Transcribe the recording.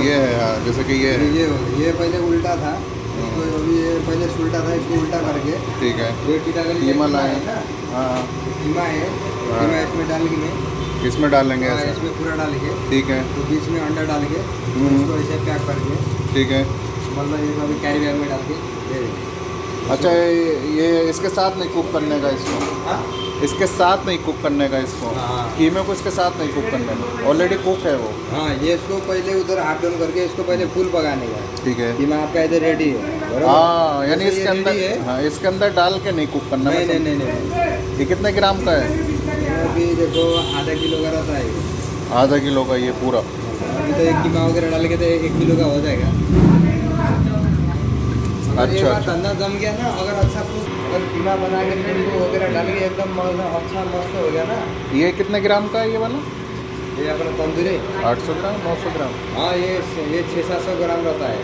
ये है हाँ, जैसे कि ये है। ये पहले उल्टा था, इसको अभी ये पहले उल्टा था, इसको उल्टा करके ठीक है। ये टीटागढ़ी कीमा कीमा लाए है ना, हाँ कीमा है, कीमा इसमें डाल के मैं इसमें डालेंगे ऐसा। इसमें पूरा डाल के, ठीक है। तो बीच में अंडा डाल के इसको ऐसे पैक करके, ठीक है। मतलब ये अभी कैरी बैग में डाल के दे देंगे। अच्छा ये इसके साथ नहीं कुक करने का इसको, हाँ इसके साथ नहीं कुक करने का इसको, हाँ। कीमे को इसके साथ नहीं कुक करने का, ऑलरेडी कुक है वो। हाँ, ये इसको पहले उधर हाथ डाउन करके इसको पहले फुल पकाने का, ठीक है। कीमा आपका इधर रेडी है बराबर? हाँ यानी जैसे इसके ये अंदर ready है। हाँ इसके अंदर डाल के नहीं कुक करना। नहीं मतलब नहीं नहीं नहीं, ये कितने ग्राम का है? अभी देखो आधा किलो का रहता है ये। आधा किलो का ये पूरा। अभी तो एक कीमा वगैरह डाल के तो 1 किलो का हो जाएगा। अगर ये अच्छा, बात अच्छा। धंधा जम गया ना, अगर अच्छा अगर कीमा बना के नींबू वगैरह डाल के एकदम अच्छा मस्त हो गया ना। ये कितने ग्राम का है ये वाला? ये अपना तंदूरी 800 ग्राम 900 ग्राम? हाँ, ये 600-700 ग्राम रहता है।